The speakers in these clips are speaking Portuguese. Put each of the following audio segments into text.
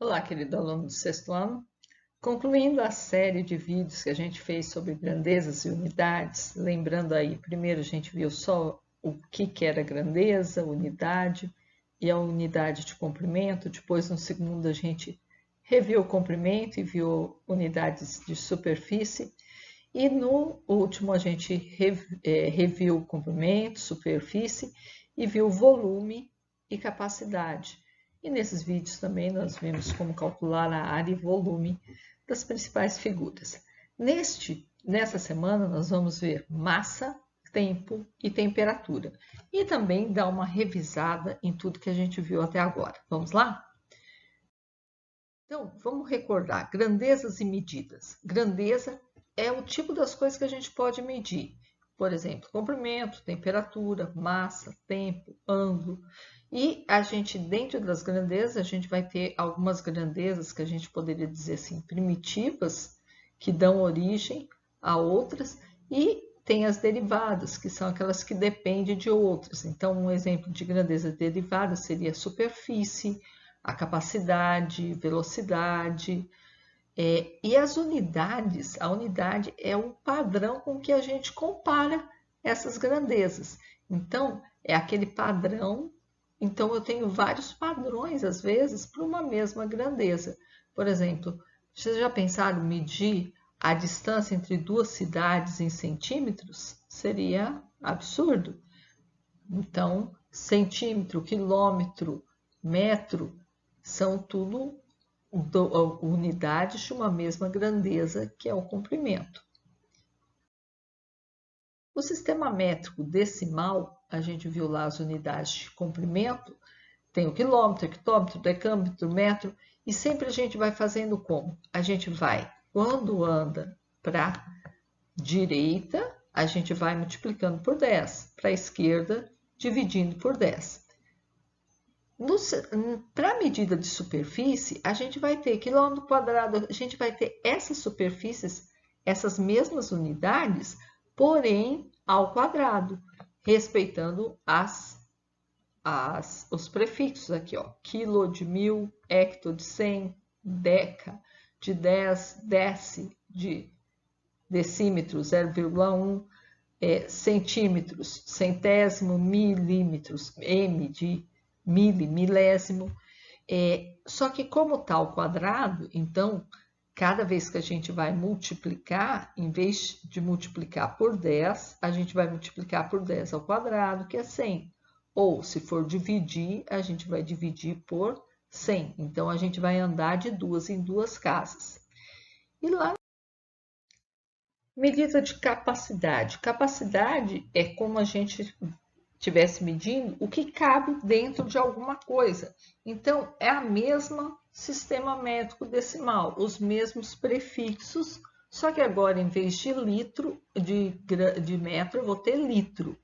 Olá, querido aluno do sexto ano. Concluindo a série de vídeos que a gente fez sobre grandezas e unidades, lembrando aí, primeiro a gente viu só o que era grandeza, unidade e a unidade de comprimento, depois no segundo a gente reviu o comprimento e viu unidades de superfície, e no último a gente reviu o comprimento, superfície e viu volume e capacidade. E nesses vídeos também nós vimos como calcular a área e volume das principais figuras. Nessa semana nós vamos ver massa, tempo e temperatura. E também dar uma revisada em tudo que a gente viu até agora. Vamos lá? Então, vamos recordar grandezas e medidas. Grandeza é o tipo das coisas que a gente pode medir. Por exemplo, comprimento, temperatura, massa, tempo, ângulo. E a gente, dentro das grandezas, a gente vai ter algumas grandezas que a gente poderia dizer assim, primitivas, que dão origem a outras, e tem as derivadas, que são aquelas que dependem de outras. Então, um exemplo de grandeza derivada seria a superfície, a capacidade, velocidade. E as unidades, a unidade é o padrão com que a gente compara essas grandezas. Então, é aquele padrão. Então, eu tenho vários padrões, às vezes, para uma mesma grandeza. Por exemplo, vocês já pensaram em medir a distância entre duas cidades em centímetros? Seria absurdo. Então, centímetro, quilômetro, metro, são tudo unidades de uma mesma grandeza, que é o comprimento. O sistema métrico decimal, a gente viu lá as unidades de comprimento, tem o quilômetro, hectômetro, decâmetro, metro, e sempre a gente vai fazendo como? A gente vai, quando anda para a direita, a gente vai multiplicando por 10, para a esquerda, dividindo por 10. Para a medida de superfície, a gente vai ter quilômetro quadrado, a gente vai ter essas superfícies, essas mesmas unidades, porém ao quadrado, respeitando os prefixos aqui, ó, quilo de 1000, hecto de 100, deca de 10, deci de decímetro 0,1, centímetros, centésimo, milímetros, m de milésimo. Só que como está ao quadrado, então, cada vez que a gente vai multiplicar, em vez de multiplicar por 10, a gente vai multiplicar por 10 ao quadrado, que é 100. Ou, se for dividir, a gente vai dividir por 100. Então, a gente vai andar de duas em duas casas. E lá, medida de capacidade. Capacidade é como a gente estivesse medindo o que cabe dentro de alguma coisa. Então, é a mesma sistema métrico decimal, os mesmos prefixos, só que agora, em vez de litro, de metro, eu vou ter litro.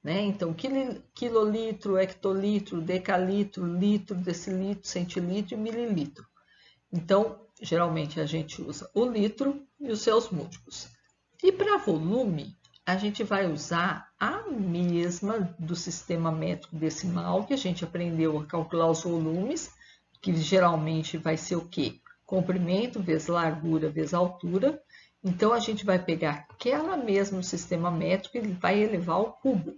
Né? Então, quilolitro, hectolitro, decalitro, litro, decilitro, centilitro e mililitro. Então, geralmente a gente usa o litro e os seus múltiplos. E para volume, a gente vai usar a mesma do sistema métrico decimal, que a gente aprendeu a calcular os volumes, que geralmente vai ser o quê? Comprimento vezes largura vezes altura. Então, a gente vai pegar aquela mesmo sistema métrico e vai elevar ao cubo.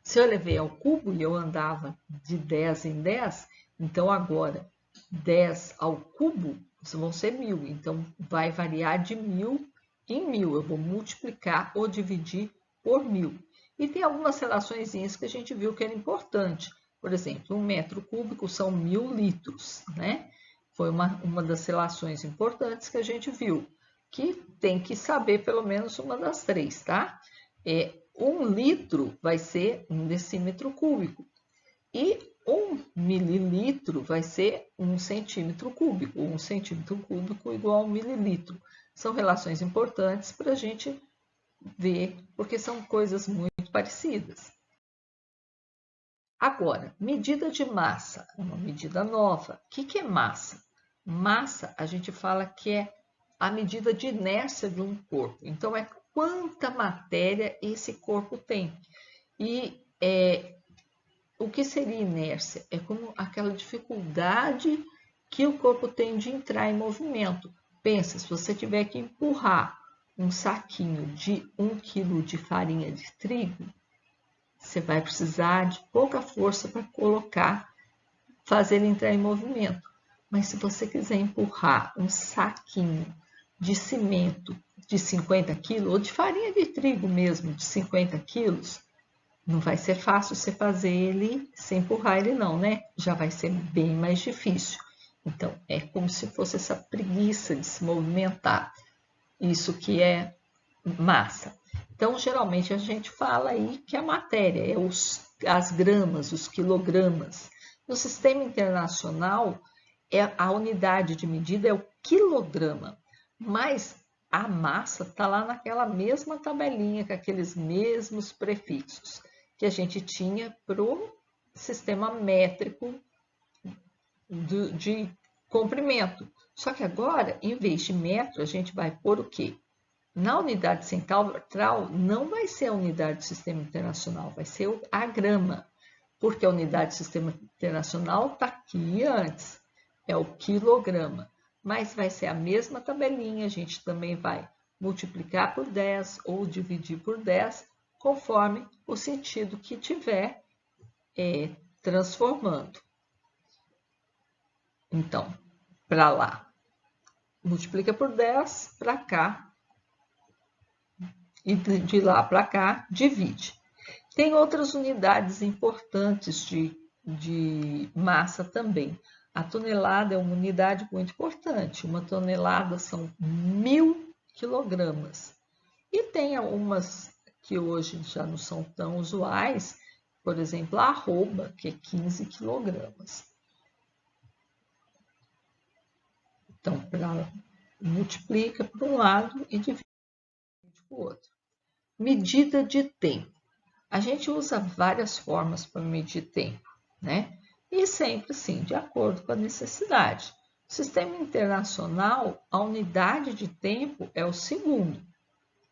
Se eu elevei ao cubo e eu andava de 10 em 10, então agora 10 ao cubo vão ser 1000. Então, vai variar de 1000 em 1000. Eu vou multiplicar ou dividir por 1000. E tem algumas relações que a gente viu que era importante. Por exemplo, 1 metro cúbico são 1000 litros, né? Foi uma das relações importantes que a gente viu, que tem que saber pelo menos uma das três, tá? 1 litro vai ser 1 decímetro cúbico. E 1 mililitro vai ser 1 centímetro cúbico. 1 centímetro cúbico igual a 1 mililitro. São relações importantes para a gente ver, porque são coisas muito parecidas. Agora, medida de massa, é uma medida nova. O que é massa? Massa, a gente fala que é a medida de inércia de um corpo. Então, é quanta matéria esse corpo tem. E o que seria inércia? É como aquela dificuldade que o corpo tem de entrar em movimento. Pensa, se você tiver que empurrar um saquinho de 1 kg de farinha de trigo, você vai precisar de pouca força para fazer ele entrar em movimento. Mas se você quiser empurrar um saquinho de cimento de 50 kg, ou de farinha de trigo mesmo, de 50 kg, não vai ser fácil você fazer ele sem empurrar ele não, né? Já vai ser bem mais difícil. Então, é como se fosse essa preguiça de se movimentar. Isso que é massa. Então, geralmente, a gente fala aí que a matéria é as gramas, os quilogramas. No sistema internacional, a unidade de medida é o quilograma, mas a massa está lá naquela mesma tabelinha, com aqueles mesmos prefixos que a gente tinha para o sistema métrico de comprimento. Só que agora, em vez de metro, a gente vai pôr o quê? Na unidade central, não vai ser a unidade do sistema internacional, vai ser a grama, porque a unidade do sistema internacional está aqui antes, é o quilograma. Mas vai ser a mesma tabelinha, a gente também vai multiplicar por 10 ou dividir por 10, conforme o sentido que tiver transformando. Então, para lá, multiplica por 10, para cá, e de lá para cá, divide. Tem outras unidades importantes de massa também. A tonelada é uma unidade muito importante. Uma tonelada são 1000 quilogramas. E tem algumas que hoje já não são tão usuais, por exemplo, a arroba, que é 15 quilogramas. Então, multiplica para um lado e divide para o outro. Medida de tempo. A gente usa várias formas para medir tempo, né? E sempre, sim, de acordo com a necessidade. No sistema internacional, a unidade de tempo é o segundo.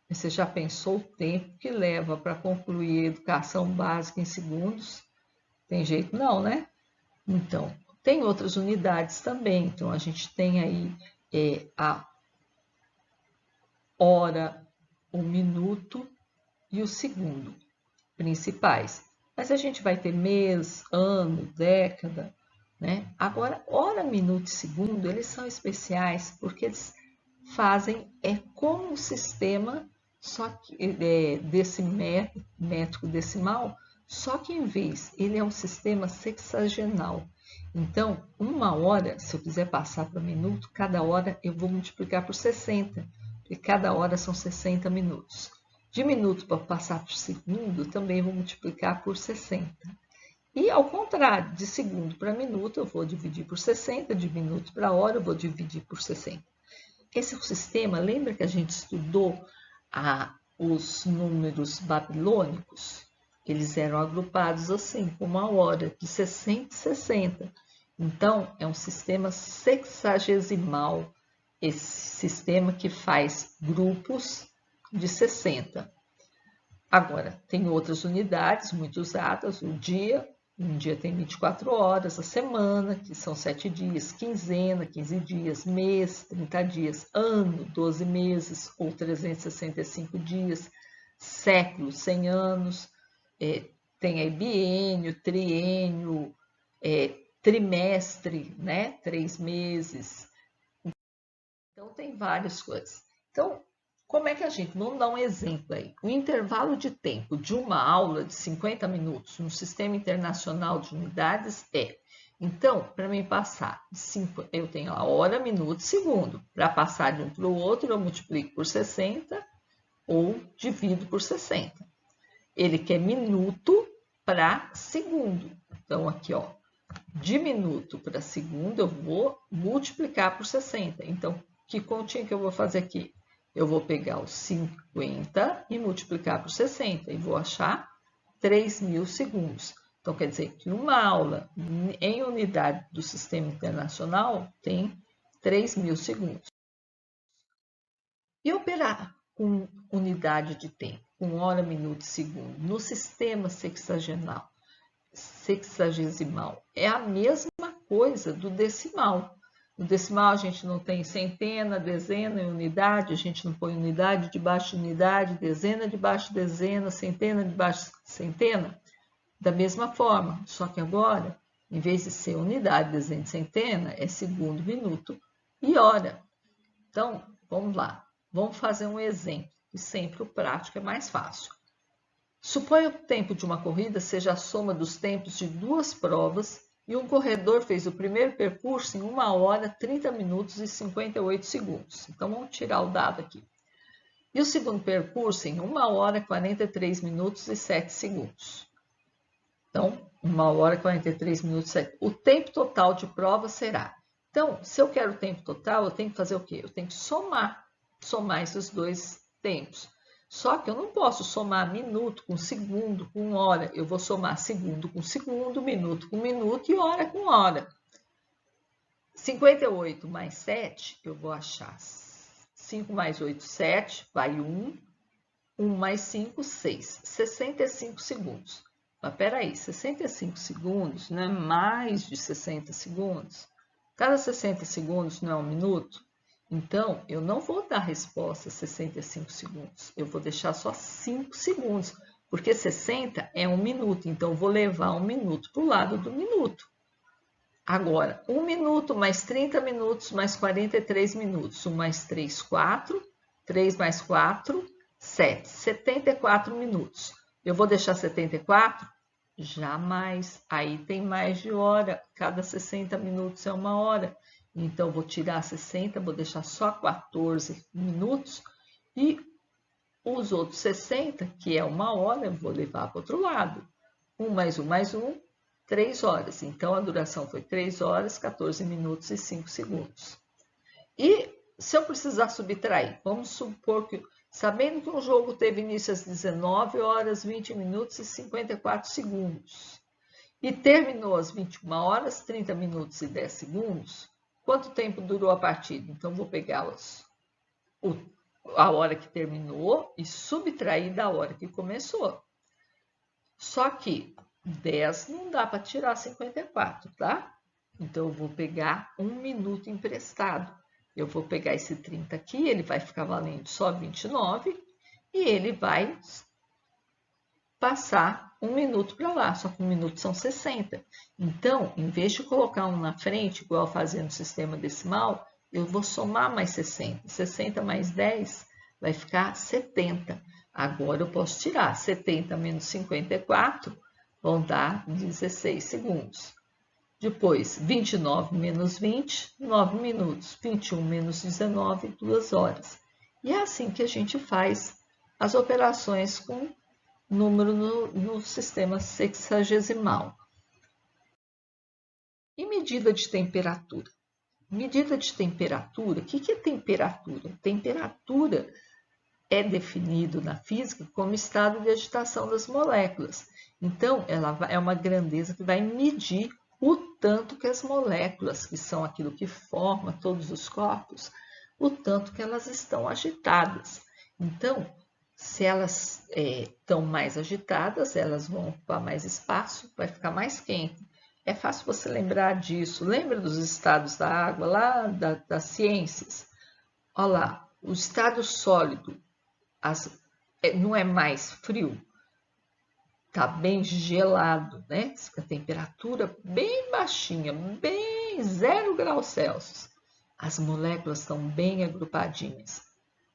Você já pensou o tempo que leva para concluir a educação básica em segundos? Tem jeito não, né? Então, tem outras unidades também. Então, a gente tem aí a hora, o minuto e o segundo principais. Mas a gente vai ter mês, ano, década, né? Agora, hora, minuto e segundo, eles são especiais porque eles fazem como um sistema só que desse métrico decimal, só que em vez ele é um sistema sexagenal. Então, uma hora, se eu quiser passar para minuto, cada hora eu vou multiplicar por 60, porque cada hora são 60 minutos. De minuto para passar por segundo, também vou multiplicar por 60. E ao contrário, de segundo para minuto, eu vou dividir por 60, de minuto para hora, eu vou dividir por 60. Esse é o sistema, lembra que a gente estudou os números babilônicos? Eles eram agrupados assim, como a hora, de 60 em 60. Então, é um sistema sexagesimal, esse sistema que faz grupos de 60. Agora, tem outras unidades muito usadas, o dia, um dia tem 24 horas, a semana, que são 7 dias, quinzena, 15 dias, mês, 30 dias, ano, 12 meses ou 365 dias, século, 100 anos, tem aí biênio, triênio, trimestre, né? 3 meses. Então, tem várias coisas. Então, como é que a gente... Vamos dar um exemplo aí. O intervalo de tempo de uma aula de 50 minutos no Sistema Internacional de Unidades é... Então, para mim passar, eu tenho a hora, minuto, segundo. Para passar de um para o outro, eu multiplico por 60 ou divido por 60. Ele quer minuto para segundo. Então, aqui, ó, de minuto para segundo, eu vou multiplicar por 60. Então, que continha que eu vou fazer aqui? Eu vou pegar os 50 e multiplicar por 60 e vou achar 3.000 segundos. Então, quer dizer que uma aula em unidade do Sistema Internacional tem 3.000 segundos. E operar com unidade de tempo, com hora, minuto e segundo, no sistema sexagesimal, é a mesma coisa do decimal. No decimal a gente não tem centena, dezena e unidade, a gente não põe unidade debaixo de unidade, dezena debaixo de dezena, centena debaixo de centena. Da mesma forma, só que agora, em vez de ser unidade, dezena e centena, é segundo, minuto e hora. Então, vamos lá. Vamos fazer um exemplo, que sempre o prático é mais fácil. Suponha que o tempo de uma corrida seja a soma dos tempos de duas provas e um corredor fez o primeiro percurso em 1 hora, 30 minutos e 58 segundos. Então, vamos tirar o dado aqui. E o segundo percurso em 1 hora, 43 minutos e 7 segundos. Então, 1 hora, 43 minutos e 7. O tempo total de prova será. Então, se eu quero o tempo total, eu tenho que fazer o quê? Eu tenho que somar esses dois tempos. Só que eu não posso somar minuto com segundo com hora. Eu vou somar segundo com segundo, minuto com minuto e hora com hora. 58 mais 7, eu vou achar 5 mais 8, 7, vai 1. 1 mais 5, 6. 65 segundos. Mas peraí, 65 segundos não é mais de 60 segundos? Cada 60 segundos não é 1 minuto? Então, eu não vou dar a resposta 65 segundos. Eu vou deixar só 5 segundos, porque 60 é 1 minuto. Então, eu vou levar 1 minuto para o lado do minuto. Agora, 1 minuto mais 30 minutos mais 43 minutos. 1 mais 3, 4. 3 mais 4, 7. 74 minutos. Eu vou deixar 74? Jamais. Aí tem mais de hora. Cada 60 minutos é 1 hora. Então, vou tirar 60, vou deixar só 14 minutos. E os outros 60, que é 1 hora, eu vou levar para o outro lado. 1 mais 1 mais 1, 3 horas. Então, a duração foi 3 horas, 14 minutos e 5 segundos. E se eu precisar subtrair, vamos supor que, sabendo que um jogo teve início às 19 horas, 20 minutos e 54 segundos, e terminou às 21 horas, 30 minutos e 10 segundos, quanto tempo durou a partida? Então, vou pegar a hora que terminou e subtrair da hora que começou. Só que 10 não dá para tirar 54, tá? Então, eu vou pegar 1 minuto emprestado. Eu vou pegar esse 30 aqui, ele vai ficar valendo só 29 e ele vai passar 1 minuto para lá, só que 1 minuto são 60. Então, em vez de colocar 1 na frente, igual fazendo sistema decimal, eu vou somar mais 60. 60 mais 10 vai ficar 70. Agora eu posso tirar 70 menos 54, vão dar 16 segundos. Depois, 29 menos 20, 9 minutos. 21 menos 19, 2 horas. E é assim que a gente faz as operações com número no sistema sexagesimal. E medida de temperatura? Medida de temperatura, o que é temperatura? Temperatura é definido na física como estado de agitação das moléculas. Então, ela é uma grandeza que vai medir o tanto que as moléculas, que são aquilo que forma todos os corpos, o tanto que elas estão agitadas. Então, se elas estão mais agitadas, elas vão ocupar mais espaço, vai ficar mais quente. É fácil você lembrar disso. Lembra dos estados da água lá das ciências? Olha lá, o estado sólido não é mais frio? Está bem gelado, né? A temperatura bem baixinha, bem 0 graus Celsius. As moléculas estão bem agrupadinhas.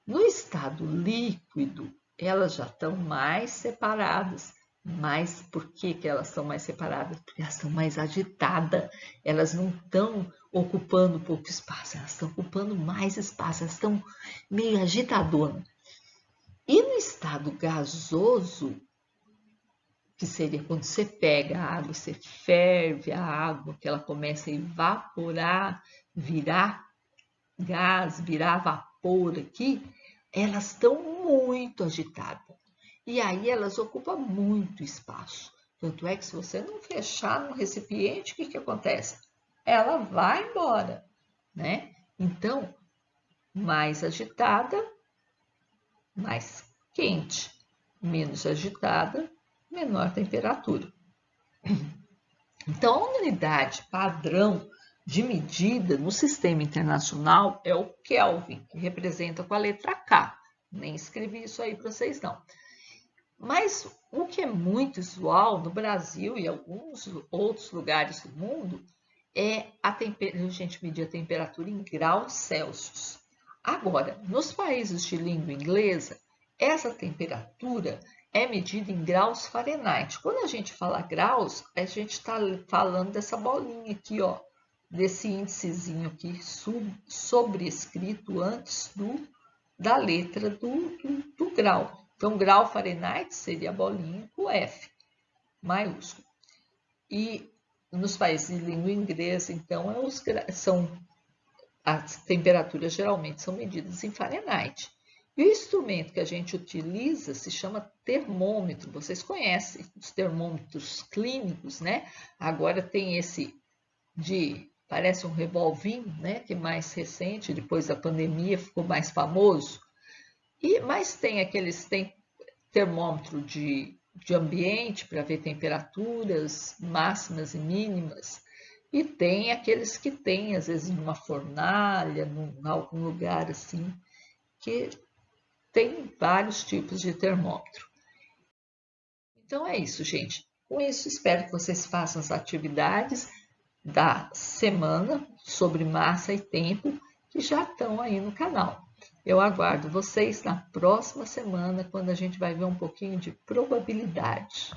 No estado líquido, elas já estão mais separadas. Mas por que elas estão mais separadas? Porque elas estão mais agitadas. Elas não estão ocupando pouco espaço, elas estão ocupando mais espaço, elas estão meio agitadonas. E no estado gasoso, que seria quando você pega a água, você ferve a água, que ela começa a evaporar, virar gás, virar vapor aqui, elas estão muito agitadas. E aí elas ocupam muito espaço. Tanto é que se você não fechar no recipiente, o que acontece? Ela vai embora, né? Então, mais agitada, mais quente. Menos agitada, menor temperatura. Então, a unidade padrão de medida no sistema internacional é o Kelvin, que representa com a letra K. Nem escrevi isso aí para vocês, não. Mas o que é muito usual no Brasil e alguns outros lugares do mundo é a gente medir a temperatura em graus Celsius. Agora, nos países de língua inglesa, essa temperatura é medida em graus Fahrenheit. Quando a gente fala graus, a gente está falando dessa bolinha aqui, ó, desse índicezinho aqui sobrescrito antes da letra do grau. Então, grau Fahrenheit seria a bolinha com F maiúsculo. E nos países de língua inglesa, então, as temperaturas geralmente são medidas em Fahrenheit. E o instrumento que a gente utiliza se chama termômetro. Vocês conhecem os termômetros clínicos, né? Agora tem esse parece um revolvinho, né? Que é mais recente, depois da pandemia ficou mais famoso. Mas tem termômetro de ambiente para ver temperaturas máximas e mínimas. E tem aqueles que tem, às vezes, numa fornalha, em algum lugar assim, que tem vários tipos de termômetro. Então é isso, gente. Com isso, espero que vocês façam as atividades da semana sobre massa e tempo que já estão aí no canal. Eu aguardo vocês na próxima semana, quando a gente vai ver um pouquinho de probabilidade.